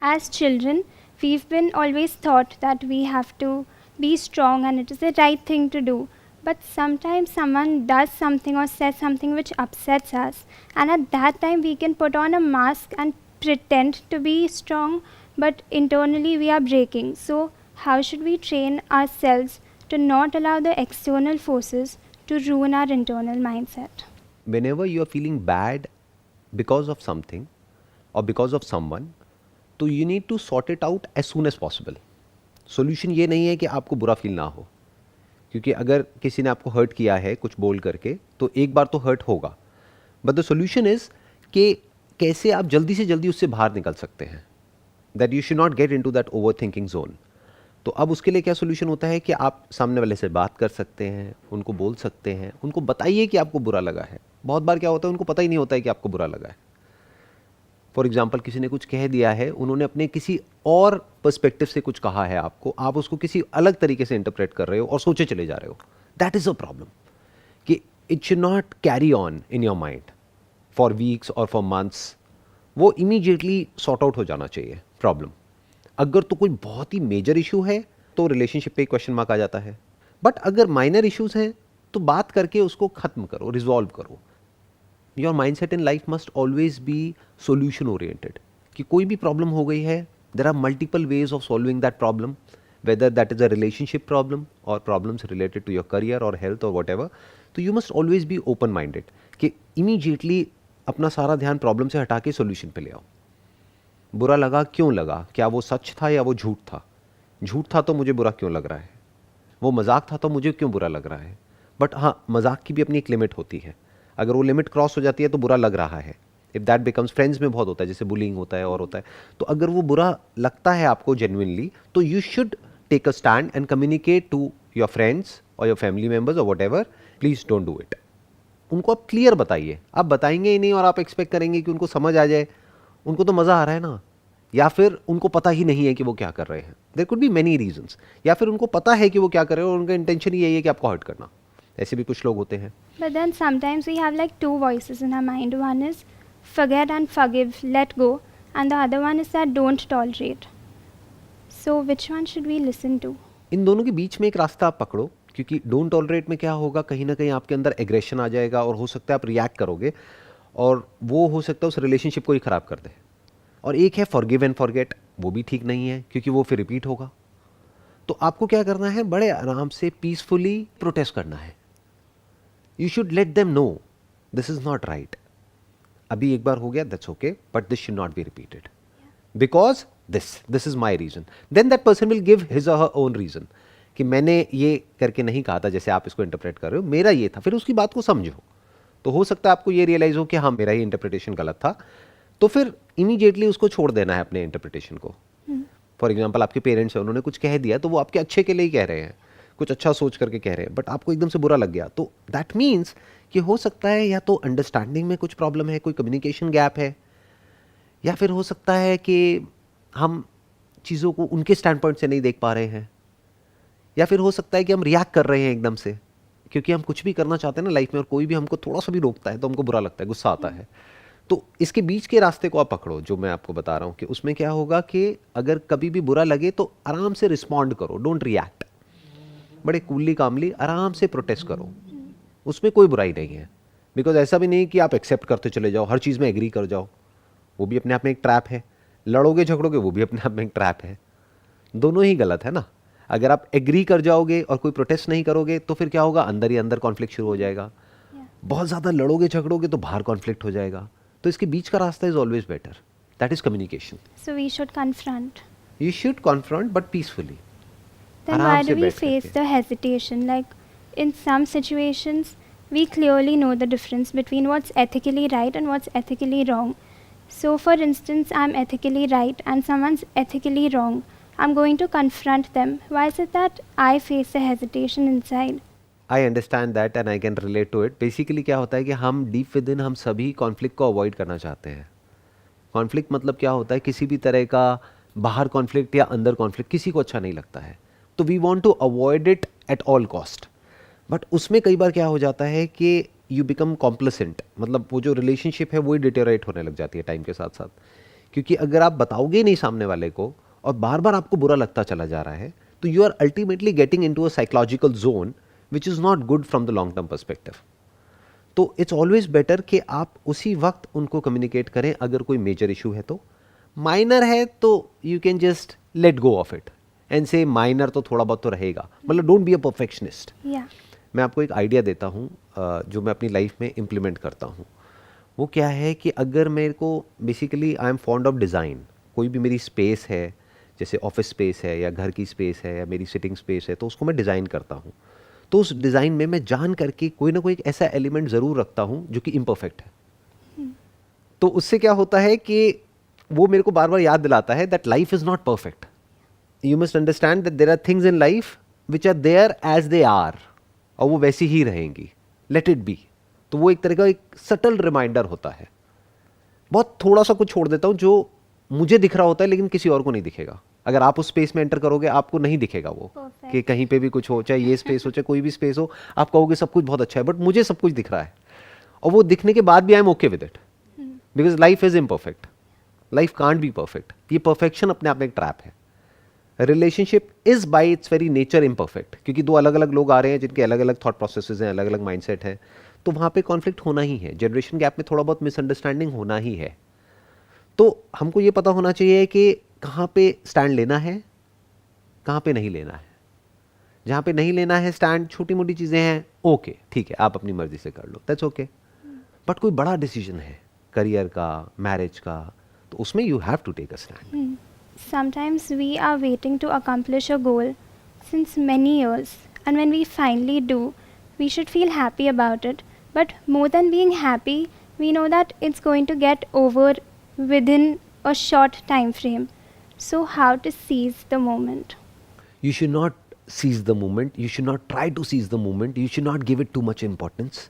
As children, we've been always taught that we have to be strong and it is the right thing to do. But sometimes someone does something or says something which upsets us, and at that time we can put on a mask and pretend to be strong, but internally we are breaking. So, how should we train ourselves to not allow the external forces to ruin our internal mindset? Whenever you are feeling bad because of something or because of someone, तो you need to sort it out as soon as possible. Solution ये नहीं है कि आपको बुरा feel ना हो, क्योंकि अगर किसी ने आपको हर्ट किया है कुछ बोल करके तो एक बार तो हर्ट होगा, बट द सोल्यूशन इज कि कैसे आप जल्दी से जल्दी उससे बाहर निकल सकते हैं, that you should not get into that over thinking zone. तो अब उसके लिए क्या सोल्यूशन होता है कि आप सामने वाले से बात कर सकते हैं, उनको बोल सकते हैं, उनको बताइए कि आपको बुरा लगा है. बहुत बार क्या होता है, उनको पता ही नहीं होता है कि आपको बुरा लगा है. फॉर एग्जाम्पल, किसी ने कुछ कह दिया है, उन्होंने अपने किसी और पर्सपेक्टिव से कुछ कहा है आपको, आप उसको किसी अलग तरीके से इंटरप्रेट कर रहे हो और सोचे चले जा रहे हो. दैट इज अ प्रॉब्लम, कि it should not carry on in your mind for weeks और फॉर मंथ्स. वो इमीडिएटली सॉर्ट आउट हो जाना चाहिए प्रॉब्लम. अगर तो कोई बहुत ही मेजर इशू है तो रिलेशनशिप पे क्वेश्चन मार्क आ जाता है, बट अगर माइनर इश्यूज हैं तो बात करके उसको खत्म करो, रिजॉल्व करो. Your mindset in life must always be solution oriented, कि कोई भी प्रॉब्लम हो गई है, there are multiple ways of solving that problem, whether that is a relationship problem or problems related to your career or health or whatever. तो you must always be open minded कि immediately अपना सारा ध्यान problem से हटा के solution पे ले आओ. बुरा लगा क्यों लगा, क्या वो सच था या वो झूठ था? झूठ था तो मुझे बुरा क्यों लग रहा है? वो मजाक था तो मुझे क्यों बुरा लग रहा है? बट हाँ, मजाक की भी अपनी एक लिमिट होती है. अगर वो लिमिट क्रॉस हो जाती है तो बुरा लग रहा है. इफ दैट बिकम्स, फ्रेंड्स में बहुत होता है, जैसे बुलिंग होता है और होता है, तो अगर वो बुरा लगता है आपको जेन्युइनली, तो you should take a stand and communicate to your friends और योर फैमिली मेंबर्स और whatever, please don't do it. उनको आप क्लियर बताइए. आप बताएंगे ही नहीं और आप एक्सपेक्ट करेंगे कि उनको समझ आ जाए. उनको तो मज़ा आ रहा है ना, या फिर उनको पता ही नहीं है कि वो क्या कर रहे हैं. There could be many reasons. या फिर उनको पता है कि वो क्या कर रहे हैं और उनका इंटेंशन यही है कि आपको हर्ट करना. ऐसे भी कुछ लोग होते हैं. But then sometimes we have like two voices in our mind. One is forget and forgive, let go, and the other one is that don't tolerate. So which one should we listen to? इन दोनों के बीच में एक रास्ता आप पकड़ो, क्योंकि don't tolerate में क्या होगा, कहीं ना कहीं आपके अंदर एग्रेशन आ जाएगा और हो सकता है आप रिएक्ट करोगे और वो हो सकता है उस रिलेशनशिप को ही ख़राब कर दे. और एक है फॉरगिव एंड फॉरगेट, वो भी ठीक नहीं है क्योंकि वो फिर रिपीट होगा. तो आपको क्या करना है, बड़े आराम से पीसफुली प्रोटेस्ट करना है. You should let them know this is not right. अभी एक बार हो गया, that's okay, but this should not be repeated because this is my reason. Then that person will give his or her own reason, कि मैंने ये करके नहीं कहा था जैसे आप इसको इंटरप्रेट कर रहे हो, मेरा ये था. फिर उसकी बात को समझो, तो हो सकता है आपको ये रियलाइज हो कि हाँ, मेरा ही इंटरप्रिटेशन गलत था. तो फिर इमीडिएटली उसको छोड़ देना है अपने इंटरप्रिटेशन को. फॉर एग्जाम्पल, आपके पेरेंट्स हैं, उन्होंने कुछ कह दिया तो वो आपके अच्छे के लिए ही कह रहे हैं, कुछ अच्छा सोच करके कह रहे हैं, बट आपको एकदम से बुरा लग गया, तो दैट मीन्स कि हो सकता है या तो अंडरस्टैंडिंग में कुछ प्रॉब्लम है, कोई कम्युनिकेशन गैप है, या फिर हो सकता है कि हम चीज़ों को उनके स्टैंड पॉइंट से नहीं देख पा रहे हैं, या फिर हो सकता है कि हम रिएक्ट कर रहे हैं एकदम से, क्योंकि हम कुछ भी करना चाहते हैं ना लाइफ में और कोई भी हमको थोड़ा सा भी रोकता है तो हमको बुरा लगता है, गुस्सा आता है. तो इसके बीच के रास्ते को आप पकड़ो, जो मैं आपको बता रहा हूँ, कि उसमें क्या होगा कि अगर कभी भी बुरा लगे तो आराम से रिस्पॉन्ड करो, डोंट रिएक्ट. बड़े कूलली कामली आराम से प्रोटेस्ट करो, उसमें कोई बुराई नहीं है. बिकॉज ऐसा भी नहीं कि आप एक्सेप्ट करते चले जाओ, हर चीज़ में एग्री कर जाओ, वो भी अपने आप में एक ट्रैप है. लड़ोगे झगड़ोगे, वो भी अपने आप में एक ट्रैप है. दोनों ही गलत है ना. अगर आप एग्री कर जाओगे और कोई प्रोटेस्ट नहीं करोगे तो फिर क्या होगा, अंदर ही अंदर कॉन्फ्लिक्ट शुरू हो जाएगा. बहुत ज़्यादा लड़ोगे झगड़ोगे तो बाहर कॉन्फ्लिक्ट हो जाएगा. तो इसके बीच का रास्ता is always better, that is communication. So we should confront. You should confront but peacefully. Then why do we face the hesitation? Like in some situations, we clearly know the difference between what's ethically right and what's ethically wrong. So for instance, I'm ethically right and someone's ethically wrong. I'm going to confront them. Why is it that I face the hesitation inside? I understand that and I can relate to it. Basically क्या होता है कि हम deep with in हम सभी conflict को avoid करना चाहते हैं. कॉन्फ्लिक्ट मतलब क्या होता है, किसी भी तरह का बाहर कॉन्फ्लिक्ट या अंदर कॉन्फ्लिक्ट किसी को अच्छा नहीं लगता है, तो we want to avoid it at all cost. But उसमें कई बार क्या हो जाता है कि यू बिकम कॉम्प्लिसेंट, मतलब वो जो रिलेशनशिप है वो ही डिटेरेट होने लग जाती है टाइम के साथ साथ, क्योंकि अगर आप बताओगे नहीं सामने वाले को और बार बार आपको बुरा लगता चला जा रहा है, तो you are ultimately getting into a psychological zone which is not good from the long term perspective. तो इट्स ऑलवेज बेटर कि आप उसी वक्त उनको कम्युनिकेट करें. अगर कोई मेजर इशू है तो, माइनर है तो you can just let go of it and से माइनर तो थोड़ा बहुत तो रहेगा. मतलब डोंट बी अ परफेक्शनिस्ट. मैं आपको एक आइडिया देता हूँ जो मैं अपनी लाइफ में इम्प्लीमेंट करता हूँ. वो क्या है कि अगर मेरे को basically I am fond of design, कोई भी मेरी स्पेस है, जैसे ऑफिस स्पेस है या घर की स्पेस है या मेरी सिटिंग स्पेस है, तो उसको मैं डिज़ाइन करता हूँ. तो उस डिज़ाइन में मैं जान करके कोई ना कोई एक ऐसा एलिमेंट ज़रूर रखता हूँ जो कि इम्परफेक्ट है. तो उससे क्या होता है कि वो मेरे को बार बार याद दिलाता है that life is not perfect. You must understand that there are things in life which are there as they are, और वो वैसी ही रहेंगी. Let it be. तो वो एक तरह का एक सटल रिमाइंडर होता है. बहुत थोड़ा सा कुछ छोड़ देता हूँ जो मुझे दिख रहा होता है लेकिन किसी और को नहीं दिखेगा. अगर आप उस स्पेस में एंटर करोगे आपको नहीं दिखेगा वो Perfect. कि कहीं पे भी कुछ हो, चाहे ये स्पेस हो चाहे कोई भी स्पेस हो, आप कहोगे सब कुछ बहुत अच्छा है, बट मुझे सब कुछ दिख रहा है. और वो दिखने के बाद भी I am okay with it, because life is imperfect. Life can't be perfect. ये परफेक्शन अपने आप में एक ट्रैप है. Relationship is by its very nature imperfect, क्योंकि दो अलग अलग लोग आ रहे हैं जिनके अलग अलग थॉट प्रोसेसेस हैं, अलग अलग माइंडसेट है, तो वहाँ पे कॉन्फ्लिक्ट होना ही है. जनरेशन गैप में थोड़ा बहुत मिसअंडरस्टैंडिंग होना ही है. तो हमको ये पता होना चाहिए कि कहाँ पे स्टैंड लेना है, कहाँ पे नहीं लेना है. जहाँ पे नहीं लेना है स्टैंड, छोटी मोटी चीज़ें हैं, ओके ठीक है, आप अपनी मर्जी से कर लो, दैट्स ओके. बट कोई बड़ा डिसीजन है करियर का, मैरिज का, तो उसमें you have to take a stand. Sometimes we are waiting to accomplish a goal since many years, and when we finally do, we should feel happy about it. But more than being happy, we know that it's going to get over within a short time frame. So, how to seize the moment? You should not seize the moment. You should not try to seize the moment. You should not give it too much importance.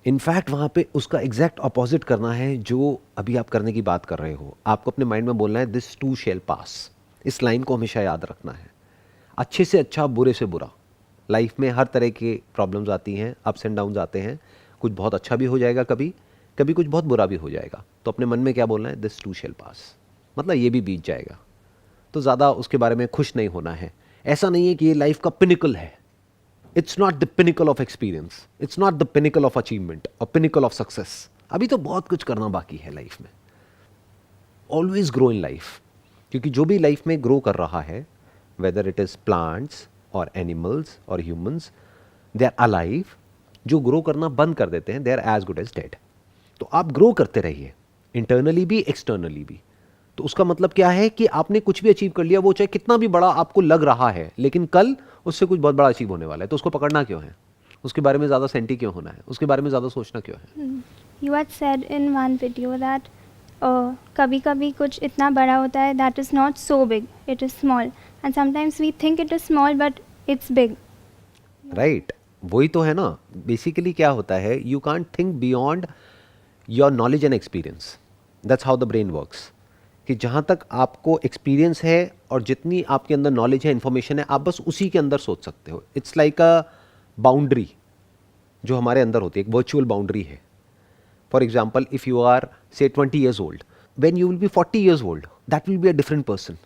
In fact वहाँ पे उसका exact opposite करना है जो अभी आप करने की बात कर रहे हो. आपको अपने माइंड में बोलना है दिस टू शेल पास. इस लाइन को हमेशा याद रखना है. अच्छे से अच्छा, बुरे से बुरा. लाइफ में हर तरह के प्रॉब्लम्स आती हैं, अप्स एंड डाउन्स आते हैं. कुछ बहुत अच्छा भी हो जाएगा, कभी कभी कुछ बहुत बुरा भी हो जाएगा. तो अपने मन में क्या बोलना है, दिस टू शेल पास, मतलब ये भी बीत जाएगा. तो ज़्यादा उसके बारे में खुश नहीं होना है. ऐसा नहीं है कि ये लाइफ का पिनिकल है. It's not the pinnacle of experience, it's not the pinnacle of achievement और पिनिकल ऑफ सक्सेस. अभी तो बहुत कुछ करना बाकी है लाइफ में. ऑलवेज ग्रो इन लाइफ, क्योंकि जो भी लाइफ में ग्रो कर रहा है, वेदर इट इज प्लांट्स और एनिमल्स और ह्यूमंस, दे आर अलाइव. जो ग्रो करना बंद कर देते हैं, they are as good as dead. तो आप ग्रो करते रहिए, इंटरनली भी एक्सटर्नली भी. तो उसका मतलब क्या है कि आपने कुछ भी अचीव कर लिया, वो चाहे कितना भी बड़ा आपको लग रहा है, लेकिन कल उससे कुछ बहुत बड़ा अचीव होने वाला है. तो उसको पकड़ना क्यों है, उसके बारे में ज़्यादा सेंटी क्यों होना है, उसके बारे में ज़्यादा सोचना क्यों है. You had said in one video that कभी कभी कुछ इतना बड़ा होता है that is not so big, it is small, and sometimes we think it is small but it's big. Right, वही तो है ना. बेसिकली क्या होता है, you can't think beyond your knowledge and experience. That's how the brain works. कि जहाँ तक आपको एक्सपीरियंस है और जितनी आपके अंदर नॉलेज है, इन्फॉर्मेशन है, आप बस उसी के अंदर सोच सकते हो. इट्स लाइक अ बाउंड्री जो हमारे अंदर होती है, एक वर्चुअल बाउंड्री है. For example, if you are say 20 years old, when you will be 40 years old, that will be a different person.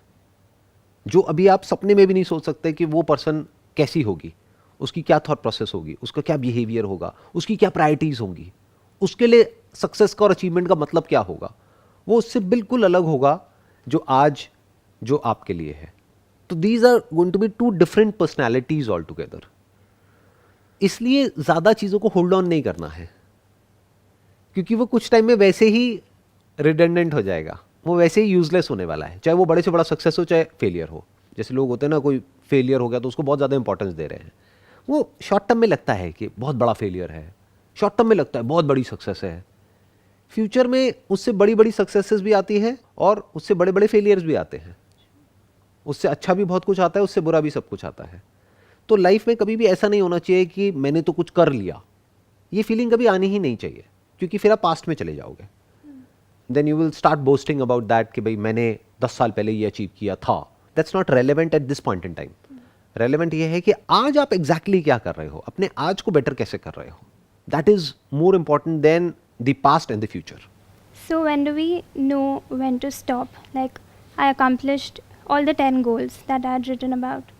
जो अभी आप सपने में भी नहीं सोच सकते कि वो पर्सन कैसी होगी, उसकी क्या थॉट प्रोसेस होगी, उसका क्या बिहेवियर होगा, उसकी क्या प्रायोरिटीज़ होंगी, उसके लिए सक्सेस का और अचीवमेंट का मतलब क्या होगा, वो उससे बिल्कुल अलग होगा जो आज जो आपके लिए है. तो these are going to be two different personalities all together. इसलिए ज़्यादा चीज़ों को होल्ड ऑन नहीं करना है, क्योंकि वो कुछ टाइम में वैसे ही रिडंडेंट हो जाएगा, वो वैसे ही यूजलेस होने वाला है. चाहे वो बड़े से बड़ा सक्सेस हो, चाहे फेलियर हो. जैसे लोग होते हैं ना, कोई फेलियर हो गया तो उसको बहुत ज़्यादा इंपॉर्टेंस दे रहे हैं. वो शॉर्ट टर्म में लगता है कि बहुत बड़ा फेलियर है, शॉर्ट टर्म में लगता है बहुत बड़ी सक्सेस है. फ्यूचर में उससे बड़ी बड़ी सक्सेसेस भी आती हैं और उससे बड़े बड़े फेलियर्स भी आते हैं. उससे अच्छा भी बहुत कुछ आता है, उससे बुरा भी सब कुछ आता है. तो लाइफ में कभी भी ऐसा नहीं होना चाहिए कि मैंने तो कुछ कर लिया. ये फीलिंग कभी आनी ही नहीं चाहिए, क्योंकि फिर आप पास्ट में चले जाओगे. Then you will start boasting about that कि भाई मैंने 10 साल पहले ये अचीव किया था. That's not relevant at this point in time. Relevant ये है कि आज आप एग्जैक्टली क्या कर रहे हो, अपने आज को बेटर कैसे कर रहे हो. That is more important than the past and the future. So when do we know when to stop? Like, I accomplished all the 10 goals that I had written about.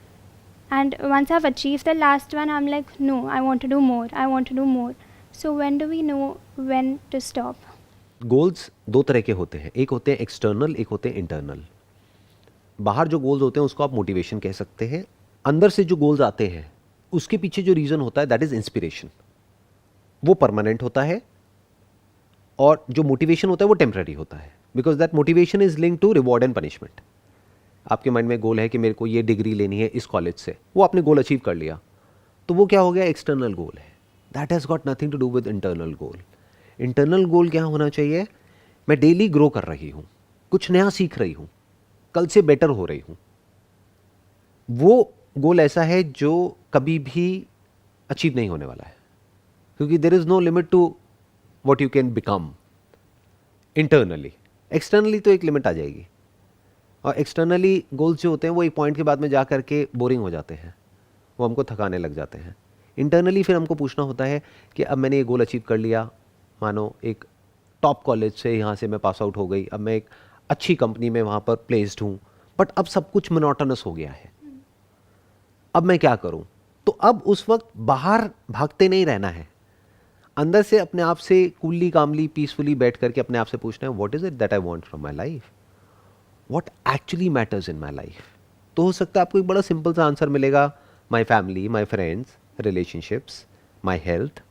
And once I've achieved the last one, I'm like, no, I want to do more. I want to do more. So when do we know when to stop? Goals दो तरह के होते हैं, एक होते हैं external, एक होते हैं इंटरनल। बाहर जो गोल्स होते हैं उसको आप मोटिवेशन कह सकते हैं। अंदर से जो गोल्स आते हैं उसके पीछे जो रीज़न होता है दैट इज़ इंस्पिरेशन। वो परमानेंट होता है और जो मोटिवेशन होता है वो टेम्पररी होता है, because that motivation is link to reward and punishment. आपके माइंड में गोल है कि मेरे को ये डिग्री लेनी है इस कॉलेज से, वो आपने गोल अचीव कर लिया, तो वो क्या हो गया, एक्सटर्नल गोल है। That has got nothing to do with internal goal. Internal goal क्या होना चाहिए, मैं डेली ग्रो कर रही हूँ, कुछ नया सीख रही हूँ, कल से बेटर हो रही हूँ। वो गोल ऐसा है जो कभी भी अचीव नहीं होने वाला है, क्योंकि there is no limit to what you can become internally. Externally तो एक लिमिट आ जाएगी, और एक्सटर्नली गोल्स जो होते हैं वो एक पॉइंट के बाद में जा करके बोरिंग हो जाते हैं, वो हमको थकाने लग जाते हैं। इंटरनली फिर हमको पूछना होता है कि अब मैंने ये गोल अचीव कर लिया, मानो एक टॉप कॉलेज से यहाँ से मैं पास आउट हो गई, अब मैं एक अच्छी कंपनी में वहाँ पर प्लेस्ड हूँ, बट अब सब कुछ मोनोटोनस हो गया है, अब मैं क्या करूँ। तो अब उस वक्त बाहर भागते नहीं रहना है, अंदर से अपने आप से कूली कामली पीसफुली बैठ करके अपने आप से पूछना है what is it that I want from my life, what actually matters in my life. तो हो सकता है आपको एक बड़ा सिंपल सा आंसर मिलेगा, my family, my friends, relationships, my health.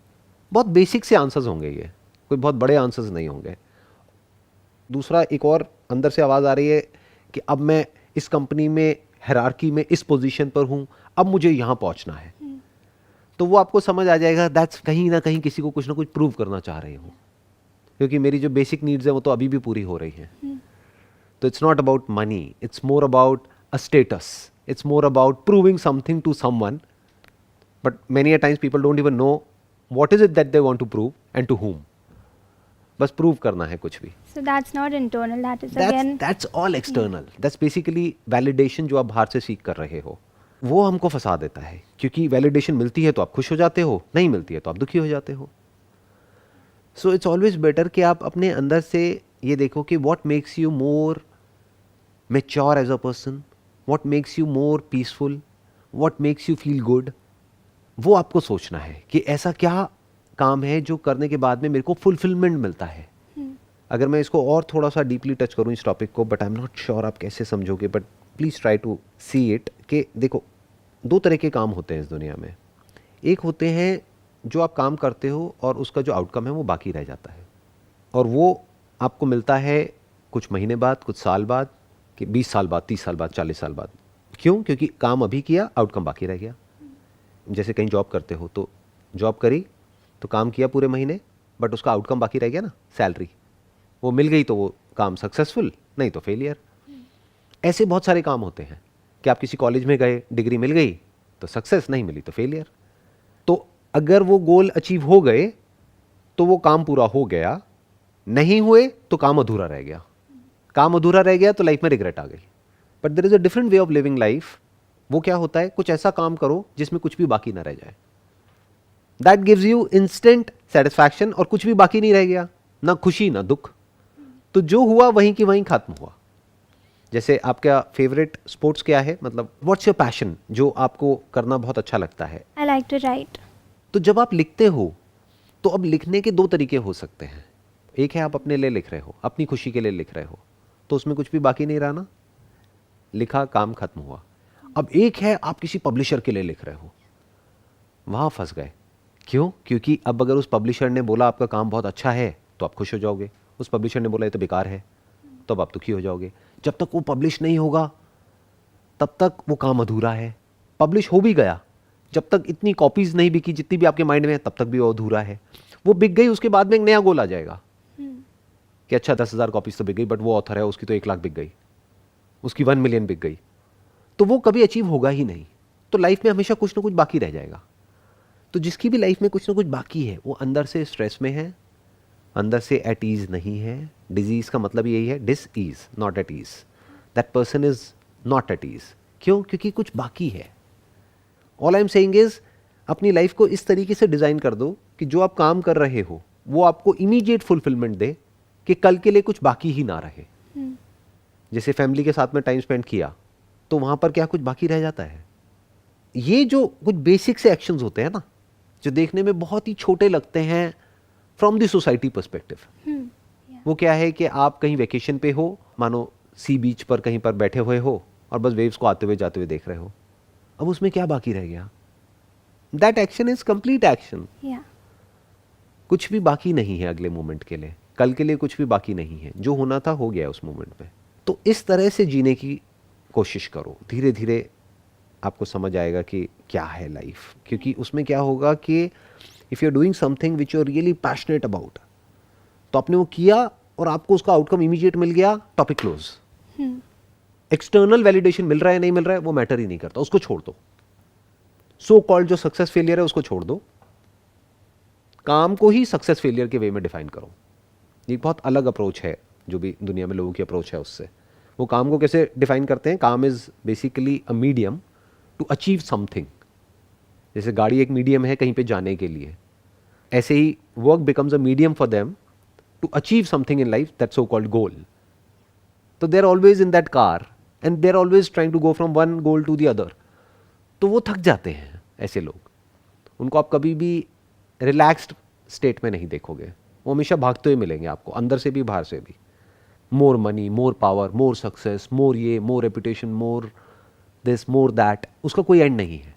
बहुत बेसिक से आंसर्स होंगे, ये कोई बहुत बड़े आंसर्स नहीं होंगे। दूसरा एक और अंदर से आवाज़ आ रही है कि अब मैं इस कंपनी में हायरार्की में इस पोजीशन पर हूँ, अब मुझे यहाँ पहुँचना है। तो वो आपको समझ आ जाएगा दैट्स कहीं ना कहीं किसी को कुछ ना कुछ प्रूव करना चाह रहे हो, क्योंकि मेरी जो बेसिक नीड्स है वो तो अभी भी पूरी हो रही हैं। तो it's not about money, it's more about a status, it's more about proving something to someone, but many a times people don't even know what is it that they want to prove and to whom। बस prove करना है कुछ भी। So that's not internal, that is again. That's all external. That's basically validation जो आप बाहर से सीख कर रहे हो, वो हमको फंसा देता है, क्योंकि वैलिडेशन मिलती है तो आप खुश हो जाते हो, नहीं मिलती है तो आप दुखी हो जाते हो। सो इट्स ऑलवेज बेटर कि आप अपने अंदर से ये देखो कि what makes you more mature as a person, what makes you more peaceful, what makes you feel good. वो आपको सोचना है कि ऐसा क्या काम है जो करने के बाद में मेरे को फुलफिलमेंट मिलता है। अगर मैं इसको और थोड़ा सा डीपली टच करूँ इस टॉपिक को, but I am not sure आप कैसे समझोगे, but please try to see it. कि देखो, दो तरह के काम होते हैं इस दुनिया में। एक होते हैं जो आप काम करते हो और उसका जो आउटकम है वो बाकी रह जाता है, और वो आपको मिलता है कुछ महीने बाद, कुछ साल बाद, कि 20 साल बाद, 30 साल बाद, 40 साल बाद। क्यों? क्योंकि काम अभी किया, आउटकम बाकी रह गया। जैसे कहीं जॉब करते हो तो जॉब करी तो काम किया पूरे महीने, बट उसका आउटकम बाकी रह गया ना, सैलरी। वो मिल गई तो वो काम सक्सेसफुल, नहीं तो फेलियर। ऐसे बहुत सारे काम होते हैं कि आप किसी कॉलेज में गए, डिग्री मिल गई तो सक्सेस, नहीं मिली तो फेलियर। तो अगर वो गोल अचीव हो गए तो वो काम पूरा हो गया, नहीं हुए तो काम अधूरा रह गया। काम अधूरा रह गया तो लाइफ में रिग्रेट आ गई। But there is a different way of living life. वो क्या होता है, कुछ ऐसा काम करो जिसमें कुछ भी बाकी ना रह जाए। That gives you instant satisfaction, और कुछ भी बाकी नहीं रह गया, ना खुशी ना दुख। तो जो हुआ वहीं की वहीं खत्म हुआ। जैसे आपका फेवरेट स्पोर्ट्स क्या है, मतलब व्हाट्स योर पैशन, जो आपको करना बहुत अच्छा लगता है? I like to write. तो जब आप लिखते हो तो अब लिखने के दो तरीके हो सकते हैं। एक है आप अपने लिए लिख रहे हो, अपनी खुशी के लिए लिख रहे हो, तो उसमें कुछ भी बाकी नहीं रहा ना, लिखा, काम खत्म हुआ। अब एक है आप किसी पब्लिशर के लिए लिख रहे हो, वहां फंस गए। क्यों? क्योंकि अब अगर उस पब्लिशर ने बोला आपका काम बहुत अच्छा है तो आप खुश हो जाओगे, उस पब्लिशर ने बोला ये तो बेकार है तो अब आप दुखी हो जाओगे। जब तक वो पब्लिश नहीं होगा तब तक वो काम अधूरा है। पब्लिश हो भी गया, जब तक इतनी कॉपीज नहीं बिकी जितनी भी आपके माइंड में है, तब तक भी वो अधूरा है। वो बिक गई, उसके बाद में एक नया गोल आ जाएगा कि अच्छा 10,000 कॉपीज तो बिक गई, बट वो ऑथर है उसकी तो 1 लाख बिक गई, उसकी 1 मिलियन बिक गई, तो वो कभी अचीव होगा ही नहीं। तो लाइफ में हमेशा कुछ ना कुछ बाकी रह जाएगा। तो जिसकी भी लाइफ में कुछ ना कुछ बाकी है, वो अंदर से स्ट्रेस में है, अंदर से एट ईज नहीं है। डिजीज का मतलब यही है, dis ease, not at ease. That person is not at ease. क्यों? क्योंकि कुछ बाकी है। All I am saying is, अपनी लाइफ को इस तरीके से डिजाइन कर दो कि जो आप काम कर रहे हो वो आपको इमीडिएट फुलफिलमेंट दे, कि कल के लिए कुछ बाकी ही ना रहे। जैसे फैमिली के साथ में टाइम स्पेंड किया तो वहां पर क्या कुछ बाकी रह जाता है? ये जो कुछ बेसिक से एक्शंस होते हैं ना, जो देखने में बहुत ही छोटे लगते हैं फ्रॉम द सोसाइटी पर्सपेक्टिव, वो क्या है कि आप कहीं वेकेशन पे हो, मानो सी बीच पर कहीं पर बैठे हुए हो और बस वेव्स को आते हुए जाते हुए देख रहे हो। अब उसमें क्या बाकी रह गया? That action is complete action. कुछ भी बाकी नहीं है अगले मोमेंट के लिए, कल के लिए कुछ भी बाकी नहीं है। जो होना था हो गया उस मोमेंट में। तो इस तरह से जीने की कोशिश करो, धीरे धीरे आपको समझ आएगा कि क्या है लाइफ। क्योंकि उसमें क्या होगा कि if you are doing something which you are really passionate about, तो आपने वो किया और आपको उसका आउटकम इमीडिएट मिल गया, टॉपिक क्लोज। एक्सटर्नल वैलिडेशन मिल रहा है नहीं मिल रहा है वो मैटर ही नहीं करता, उसको छोड़ दो। सो कॉल्ड जो सक्सेस फेलियर है उसको छोड़ दो, काम को ही सक्सेस फेलियर के वे में डिफाइन करो। ये बहुत अलग अप्रोच है जो भी दुनिया में लोगों की अप्रोच है उससे। वो काम को कैसे डिफाइन करते हैं? काम is basically a medium to achieve something. जैसे गाड़ी एक मीडियम है कहीं पे जाने के लिए, ऐसे ही work becomes a medium for them to achieve something in life, that so called goal. तो they are always in that car and they are always trying to go from one goal to the other. तो वो थक जाते हैं ऐसे लोग। उनको आप कभी भी रिलैक्स्ड स्टेट में नहीं देखोगे, वो हमेशा भागते हुए मिलेंगे आपको, अंदर से भी बाहर से भी। More money, more power, more success, more ये, more reputation, more this, more that, उसका कोई एंड नहीं है।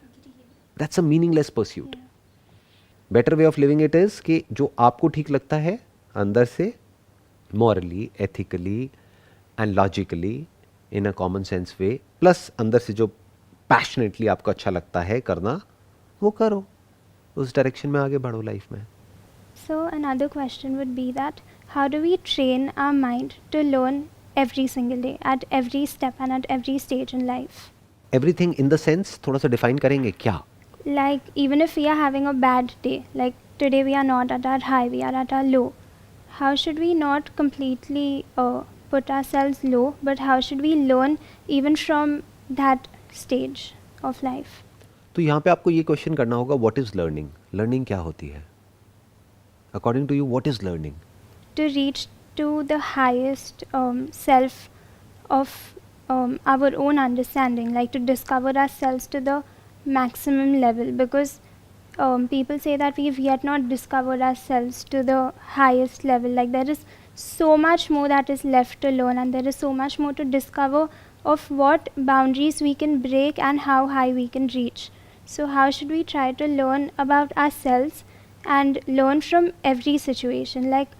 That's a meaningless pursuit. Better way of living it is कि जो आपको ठीक लगता है अंदर से, morally, ethically and logically, in a common sense way, plus अंदर से जो पैशनेटली आपको अच्छा लगता है करना, वो करो, उस डायरेक्शन में आगे बढ़ो लाइफ में। So another question would be that how do we train our mind to learn every single day, at every step and at every stage in life? Everything in the sense, थोड़ा सा define करेंगे क्या? Like even if we are having a bad day, like today we are not at our high, we are at our low. How should we not completely put ourselves low, but how should we learn even from that stage of life? तो यहाँ पे आपको ये question करना होगा, what is learning? Learning क्या होती है? According to you what is learning? To reach to the highest self of our own understanding, like to discover ourselves to the maximum level, because people say that we've yet not discovered ourselves to the highest level. Like there is so much more that is left to learn, and there is so much more to discover of what boundaries we can break and how high we can reach. So how should we try to learn about ourselves and learn from every situation? Like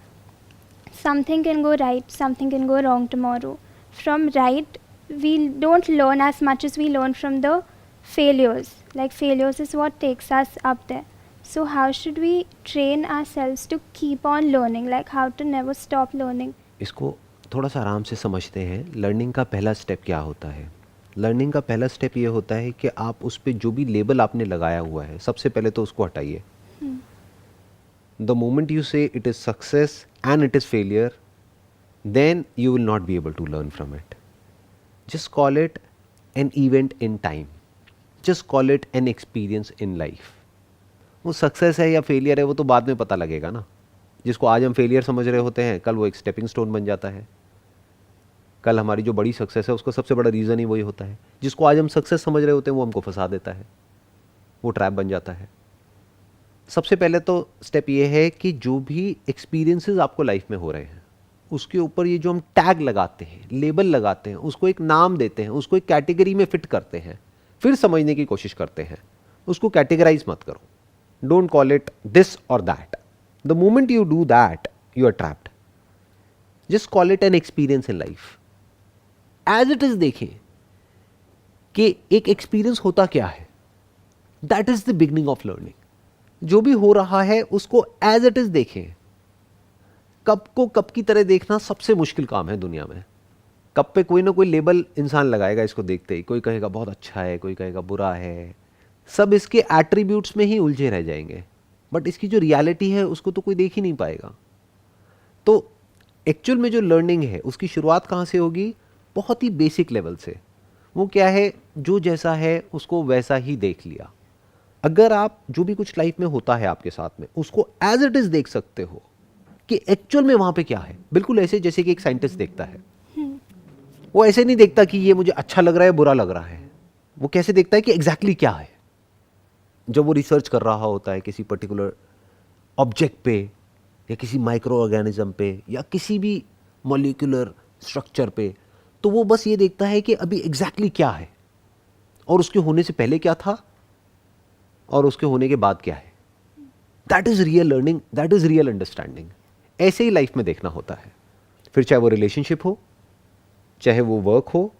something can go right, something can go wrong tomorrow. From right, we don't learn as much as we learn from the failures. Like failures is what takes us up there. So how should we train ourselves to keep on learning, like how to never stop learning? इसको थोड़ा सा आराम से समझते हैं। Learning का पहला step क्या होता है? लर्निंग का पहला स्टेप ये होता है कि आप उस पर जो भी लेबल आपने लगाया हुआ है, सबसे पहले तो उसको हटाइए। द मोमेंट यू से it is success and it is failure, then you will not be able to learn from it. Just call it an event in time. Just call it an experience in life. वो success है या failure है वो तो बाद में पता लगेगा ना। जिसको आज हम फेलियर समझ रहे होते हैं, कल वो एक स्टेपिंग स्टोन बन जाता है। कल हमारी जो बड़ी सक्सेस है उसका सबसे बड़ा रीज़न ही वही होता है। जिसको आज हम सक्सेस समझ रहे होते हैं वो हमको फंसा देता है, वो ट्रैप बन जाता है। सबसे पहले तो स्टेप ये है कि जो भी एक्सपीरियंसेस आपको लाइफ में हो रहे हैं उसके ऊपर ये जो हम टैग लगाते हैं, लेबल लगाते हैं, उसको एक नाम देते हैं, उसको एक कैटेगरी में फिट करते हैं, फिर समझने की कोशिश करते हैं। उसको कैटेगराइज मत करो। Don't call it this or that. The moment you do that you are trapped. Just call it an experience in life, as it is. देखें कि एक एक्सपीरियंस होता क्या है। That is the beginning of learning. जो भी हो रहा है उसको एज इट इज देखें। कप को कप की तरह देखना सबसे मुश्किल काम है दुनिया में। कप पे कोई ना कोई लेबल इंसान लगाएगा इसको देखते ही। कोई कहेगा बहुत अच्छा है, कोई कहेगा बुरा है। सब इसके एट्रीब्यूट्स में ही उलझे रह जाएंगे, बट इसकी जो रियलिटी है उसको तो कोई देख ही नहीं पाएगा। तो एक्चुअल में जो लर्निंग है उसकी शुरुआत कहाँ से होगी? बहुत ही बेसिक लेवल से। वो क्या है? जो जैसा है उसको वैसा ही देख लिया। अगर आप जो भी कुछ लाइफ में होता है आपके साथ में उसको एज इट इज देख सकते हो, कि एक्चुअल में वहां पे क्या है। बिल्कुल ऐसे जैसे कि एक साइंटिस्ट देखता है, वो ऐसे नहीं देखता कि ये मुझे अच्छा लग रहा है बुरा लग रहा है, वो कैसे देखता है कि एग्जैक्टली क्या है। जब वो रिसर्च कर रहा होता है किसी पर्टिकुलर ऑब्जेक्ट पे या किसी माइक्रो ऑर्गेनिज्म पे या किसी भी मॉलिक्यूलर स्ट्रक्चर पे, तो वो बस ये देखता है कि अभी एग्जैक्टली क्या है और उसके होने से पहले क्या था और उसके होने के बाद क्या है। That is real learning, that is real understanding. ऐसे ही लाइफ में देखना होता है। फिर चाहे वो रिलेशनशिप हो, चाहे वो वर्क हो,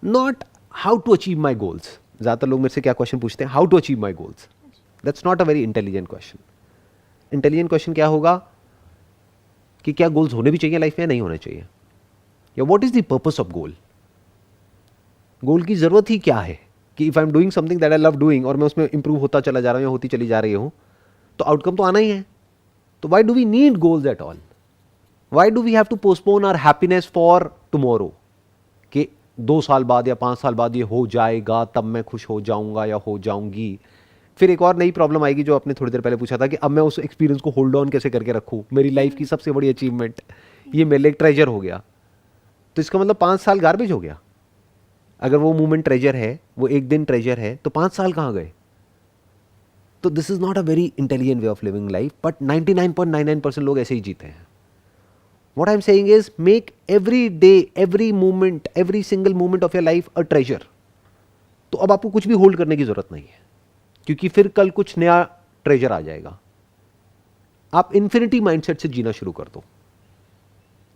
not how to achieve my goals. ज़्यादातर लोग मेरे से क्या क्वेश्चन पूछते हैं, how to achieve my goals. That's not a very intelligent question. Intelligent question क्या होगा कि क्या गोल्स होने भी चाहिए लाइफ में या नहीं होने चाहिए, या what is the purpose of goal. Goal की जरूरत ही क्या है कि if I am doing something that I love doing और मैं उसमें इंप्रूव होता चला जा रहा हूं या होती चली जा रही हूं, तो आउटकम तो आना ही है। तो why do we need goals at all? Why do we have to postpone our happiness for tomorrow, कि 2 साल बाद या 5 साल बाद ये हो जाएगा तब मैं खुश हो जाऊंगा या हो जाऊंगी। फिर एक और नई प्रॉब्लम आएगी जो आपने थोड़ी देर पहले पूछा था कि अब मैं उस एक्सपीरियंस को होल्ड ऑन कैसे करके रखूं। मेरी लाइफ की सबसे बड़ी अचीवमेंट, ये मेरे लिए एक ट्रेजर हो गया, तो इसका मतलब 5 साल गार्बेज हो गया। अगर वो मोमेंट ट्रेजर है, वो एक दिन ट्रेजर है, तो 5 साल कहाँ गए? तो this is not a very intelligent way of living life, but 99.99% लोग ऐसे ही जीते हैं। What I'm saying is make every day, every moment, every single moment of your life a treasure. तो अब आपको कुछ भी होल्ड करने की जरूरत नहीं है, क्योंकि फिर कल कुछ नया ट्रेजर आ जाएगा। आप इन्फिनिटी माइंडसेट से जीना शुरू कर दो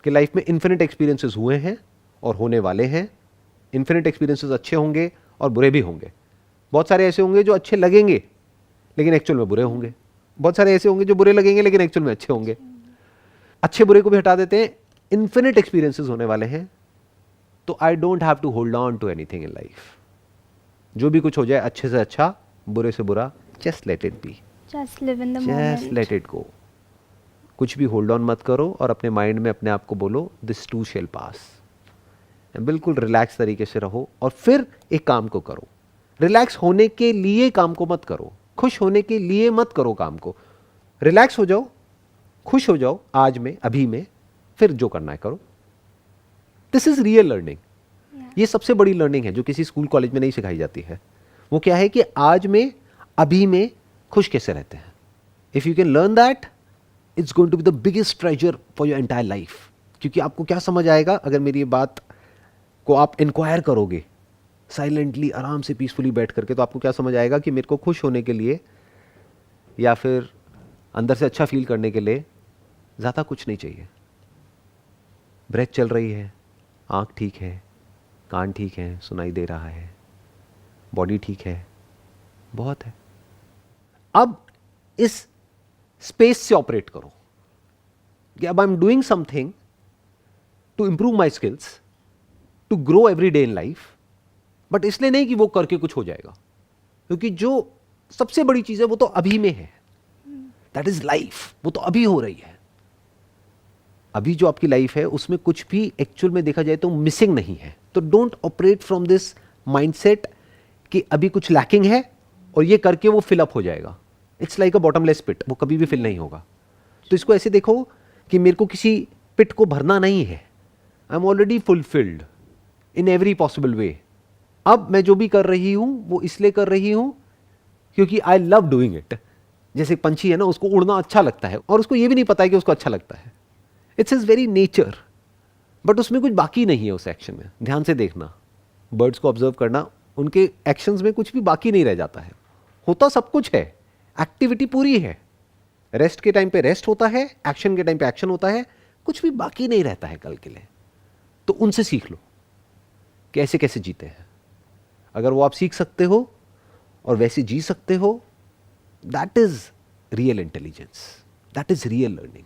कि लाइफ में इन्फिनिट एक्सपीरियंसेस हुए हैं और होने वाले हैं। इन्फिनिट एक्सपीरियंसेस अच्छे होंगे और बुरे भी होंगे। बहुत सारे ऐसे होंगे जो अच्छे लगेंगे लेकिन एक्चुअल में बुरे होंगे। बहुत सारे ऐसे होंगे जो बुरे लगेंगे लेकिन एक्चुअल में अच्छे होंगे। अच्छे बुरे को भी हटा देते हैं, इन्फिनिट एक्सपीरियंसेस होने वाले हैं। तो I don't have to hold on to anything in life. जो भी कुछ हो जाए, अच्छे से अच्छा, बुरे से बुरा, just let it B, Just live in the just moment. Let it go. कुछ भी होल्ड ऑन मत करो और अपने माइंड में अपने आप को बोलो दिस टू शेल पास। बिल्कुल रिलैक्स तरीके से रहो और फिर एक काम को करो। रिलैक्स होने के लिए काम को मत करो, खुश होने के लिए मत करो काम को। रिलैक्स हो जाओ, खुश हो जाओ आज में, अभी में, फिर जो करना है करो। This is real learning. ये सबसे बड़ी लर्निंग है जो किसी स्कूल कॉलेज में नहीं सिखाई जाती है। वो क्या है कि आज में, अभी में खुश कैसे रहते हैं। If you can learn that, it's going to be the biggest treasure for your entire life. क्योंकि आपको क्या समझ आएगा अगर मेरी ये बात को आप इंक्वायर करोगे साइलेंटली, आराम से, पीसफुली बैठ करके, तो आपको क्या समझ आएगा कि मेरे को खुश होने के लिए या फिर अंदर से अच्छा फील करने के लिए ज़्यादा कुछ नहीं चाहिए। ब्रेथ चल रही है, आँख ठीक है, कान ठीक है, सुनाई दे रहा है, बॉडी ठीक है, बहुत है। अब इस स्पेस से ऑपरेट करो कि अब I am doing something to improve my skills, to grow every day in life, but इसलिए नहीं कि वो करके कुछ हो जाएगा, क्योंकि जो सबसे बड़ी चीज है वो तो अभी में है। दैट इज लाइफ, वो तो अभी हो रही है। अभी जो आपकी लाइफ है उसमें कुछ भी एक्चुअल में देखा जाए तो मिसिंग नहीं है। तो don't operate from this mindset कि अभी कुछ लैकिंग है और ये करके वो फिल अप हो जाएगा। इट्स लाइक अ बॉटमलेस पिट, वो कभी भी फिल नहीं होगा। तो इसको ऐसे देखो कि मेरे को किसी पिट को भरना नहीं है, I am already fulfilled in every possible way. अब मैं जो भी कर रही हूं वो इसलिए कर रही हूं क्योंकि आई लव डूइंग इट। जैसे पंछी है ना, उसको उड़ना अच्छा लगता है और उसको ये भी नहीं पता है कि उसको अच्छा लगता है। It's is very nature, but उसमें कुछ बाकी नहीं है उस एक्शन में। ध्यान से देखना, बर्ड्स को ऑब्जर्व करना, उनके एक्शंस में कुछ भी बाकी नहीं रह जाता है। होता सब कुछ है, एक्टिविटी पूरी है। रेस्ट के टाइम पे रेस्ट होता है, एक्शन के टाइम पे एक्शन होता है, कुछ भी बाकी नहीं रहता है कल के लिए। तो उनसे सीख लो कैसे कैसे जीते हैं। अगर वो आप सीख सकते हो और वैसे जी सकते हो, that is real intelligence, that is real learning.